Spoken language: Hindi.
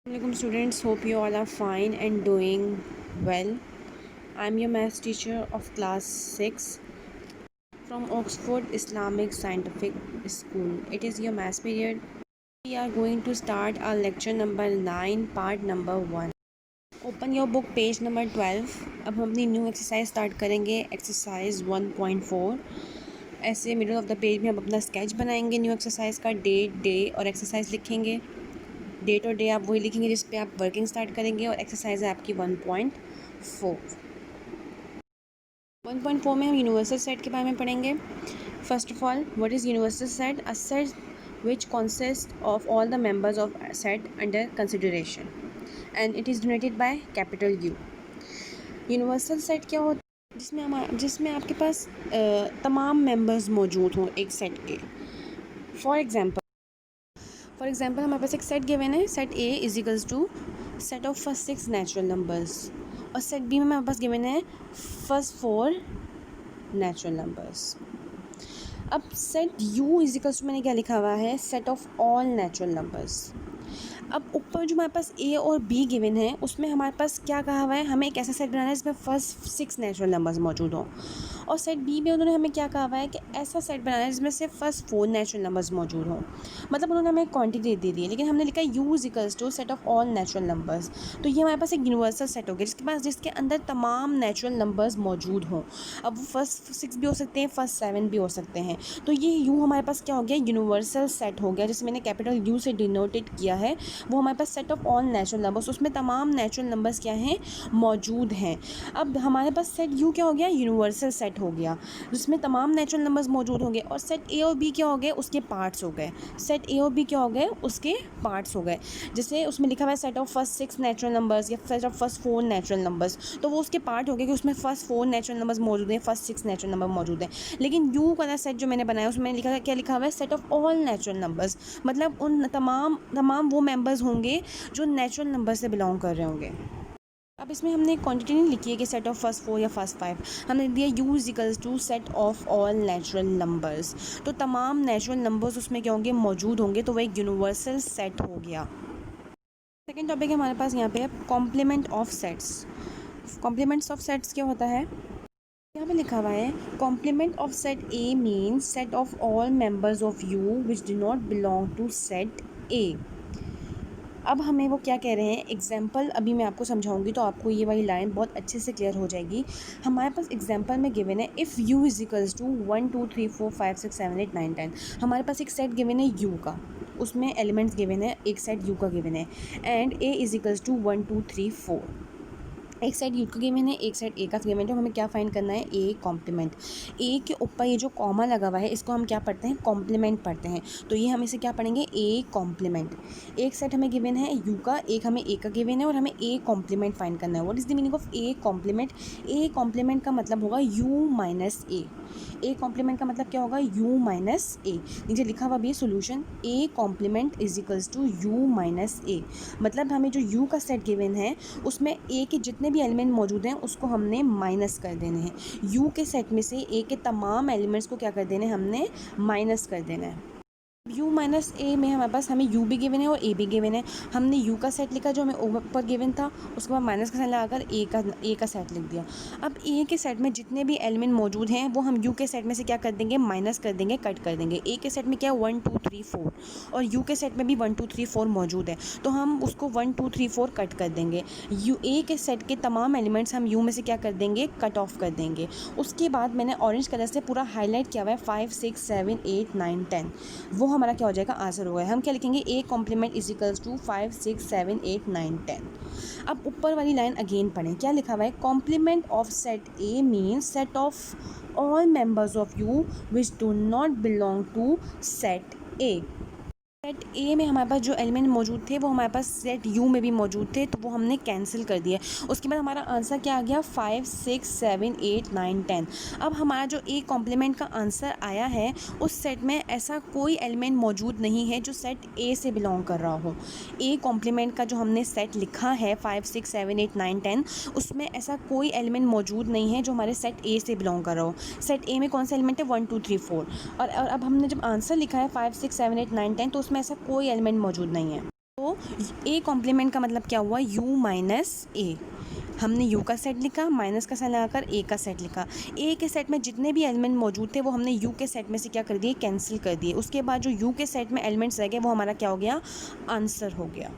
Assalamualaikum students, hope you all are fine and doing well. I'm your maths teacher of class 6 from Oxford Islamic Scientific School. It is your maths period. We are going to start our lecture number 9, part number 1. Open your book page number 12. अब हम अपनी न्यू एक्सरसाइज स्टार्ट करेंगे, एक्सरसाइज 1.4. ऐसे मिडल ऑफ द पेज में हम अपना स्केच बनाएंगे न्यू एक्सरसाइज का, डेट, डे और एक्सरसाइज लिखेंगे. डेट और डे आप वही लिखेंगे जिस पे आप वर्किंग स्टार्ट करेंगे, और एक्सरसाइज है आपकी 1.4. 1.4 में हम यूनिवर्सल सेट के बारे में पढ़ेंगे. First of all, what is universal set? A set which consist of all the members of set under consideration and it is denoted by capital you. Universal set क्या होता है? जिसमें आपके पास तमाम मेंबर्स मौजूद हों एक सेट के. फॉर एग्ज़ाम्पल हमारे पास एक सेट गिवन है, set A is equals to set of first 6 natural numbers, और सेट बी में हमारे पास गिवन है फर्स्ट 4 नेचुरल नंबर्स. अब set U is equals to मैंने क्या लिखा हुआ है, set of all natural numbers. अब ऊपर जो हमारे पास ए और बी गिवन है उसमें हमारे पास क्या कहा हुआ है, हमें एक ऐसा सेट बनाना है जिसमें फर्स्ट 6 नेचुरल नंबर्स मौजूद हों. और सेट बी में उन्होंने हमें क्या कहा हुआ है कि ऐसा सेट बनाना है जिसमें से फर्स्ट 4 नेचुरल नंबर्स मौजूद हों. मतलब उन्होंने हमें क्वांटिटी दे दी है, लेकिन हमने लिखा U is equals to set of all natural numbers. तो ये हमारे पास एक यूनिवर्सल सेट हो गया जिसके अंदर तमाम नेचुरल नंबर्स मौजूद हों. अब वो फर्स्ट 6 भी हो सकते हैं, फर्स्ट 7 भी हो सकते हैं. तो ये यू हमारे पास क्या हो गया, यूनिवर्सल सेट हो गया, जिसे मैंने कैपिटल यू से डिनोटेड किया है. वो हमारे पास set of all natural numbers, उसमें तमाम नेचुरल नंबर्स क्या हैं, मौजूद हैं. अब हमारे पास सेट यू क्या हो गया, यूनिवर्सल सेट हो गया जिसमें तमाम नेचुरल नंबर्स मौजूद होंगे. और सेट ए और बी क्या हो गए, उसके पार्ट्स हो गए. सेट ए और बी क्या हो गए, उसके पार्ट्स हो गए. जैसे उसमें लिखा हुआ है set of first 6 natural numbers या set of first 4 natural numbers, तो वो उसके पार्ट हो गए कि उसमें फर्स्ट 4 नेचुरल नंबर्स मौजूद हैं, फर्स्ट 6 नेचुरल नंबर मौजूद हैं. लेकिन यू वाला सेट जो मैंने बनाया उसमें लिखा क्या लिखा हुआ है, set of all natural numbers. मतलब उन तमाम वो मेंबर्स होंगे जो नेचुरल नंबर से बिलोंग कर रहे होंगे. अब इसमें हमने क्वांटिटी नहीं लिखी है कि सेट ऑफ फर्स्ट 4 या फर्स्ट 5, हमने दिया U is equals to set of all natural numbers. तो तमाम नेचुरल नंबर्स उसमें क्या होंगे, मौजूद होंगे. तो वह एक यूनिवर्सल सेट हो गया. सेकेंड टॉपिक है हमारे पास यहाँ पे complement of sets. Complements of sets क्या होता है, यहाँ पे लिखा हुआ है complement of set A means set of all members of U which do not belong to set A. अब हमें वो क्या कह रहे हैं, एग्जाम्पल अभी मैं आपको समझाऊंगी तो आपको ये वाली लाइन बहुत अच्छे से क्लियर हो जाएगी. हमारे पास एग्जाम्पल में गिवन है if U is equals to 1 2 3 4 5 6 7 8 9 10. हमारे पास एक सेट गिवन है यू का, उसमें एलिमेंट्स गिवन है, एक सेट यू का गिवन है. And A is equals to 1 2 3 4. एक साइड यू का गिवन है, एक साइड ए का गिवन है. हमें क्या फाइंड करना है, ए कॉम्प्लीमेंट. ए के ऊपर ये जो कॉमा लगा हुआ है इसको हम क्या पढ़ते हैं, कॉम्प्लीमेंट पढ़ते हैं. तो ये हम इसे क्या पढ़ेंगे, ए कॉम्प्लीमेंट. एक सेट हमें गिवन है यू का, एक हमें ए का गिवन है, और हमें ए कॉम्प्लीमेंट फाइंड करना है. What is the meaning of A complement? A complement का मतलब होगा U minus A. A complement का मतलब क्या होगा, यू माइनस ए. नीचे लिखा हुआ भी है solution, A complement is equals to U minus A. मतलब हमें जो यू का सेट गिवन है उसमें ए के जितने भी एलिमेंट मौजूद हैं उसको हमने माइनस कर देने हैं. यू के सेट में से ए के तमाम एलिमेंट्स को क्या कर देने हैं, हमने माइनस कर देना है. यू माइनस ए में हमारे पास हमें यू भी गिवन है और ए भी गिवन है. हमने यू का सेट लिखा जो हमें ऊपर गिवन था, उसके बाद माइनस का साइन लगाकर ए का सेट लिख दिया. अब ए के सेट में जितने भी एलिमेंट मौजूद हैं वो हम यू के सेट में से क्या कर देंगे, माइनस कर देंगे, कट कर देंगे. ए के सेट में क्या है 1 2 3 4, और यू के सेट में भी 1 2 3 4 मौजूद है, तो हम उसको 1 2 3 4 कट कर देंगे. यू ए के सेट के तमाम एलिमेंट्स हम यू में से क्या कर देंगे, कट ऑफ कर देंगे. उसके बाद मैंने ऑरेंज कलर से पूरा हाईलाइट किया हुआ है 5 6 7 8 9 10. वो हमारा क्या हो जाएगा, आंसर होगा. हम क्या लिखेंगे, A complement is equals to 5 6 7 8 9 10. अब ऊपर वाली लाइन अगेन पढ़ें, क्या लिखा हुआ है, complement of set A means set of all members of U which do not belong to set A. Set A में हमारे पास जो एलिमेंट मौजूद थे वो हमारे पास सेट यू में भी मौजूद थे, तो वो हमने कैंसिल कर दिया. उसके बाद हमारा आंसर क्या आ गया, 5 6 7 8 9 10. अब हमारा जो ए कॉम्प्लीमेंट का आंसर आया है उस सेट में ऐसा कोई एलिमेंट मौजूद नहीं है जो सेट ए से बिलोंग कर रहा हो. ए कॉम्प्लीमेंट का जो हमने सेट लिखा है 5 6 7 8 9 10, उसमें ऐसा कोई एलिमेंट मौजूद नहीं है जो हमारे सेट ए से बिलोंग कर रहा हो. सेट ए में कौन सा एलिमेंट है, 1 2 3 4. और अब हमने जब आंसर लिखा है 5 6 7 8 9 10, तो उसमें ऐसा कोई एलिमेंट मौजूद नहीं है. तो ए कॉम्प्लीमेंट का मतलब क्या हुआ, यू माइनस ए। हमने यू का सेट लिखा, माइनस का साइन लगाकर ए का सेट लिखा। ए के सेट में जितने भी एलिमेंट मौजूद थे वो हमने यू के सेट में से क्या कर दिए, कैंसिल कर दिए। उसके बाद जो यू के सेट में एलिमेंट्स रह गए वो हमारा क्या हो गया, आंसर हो गया।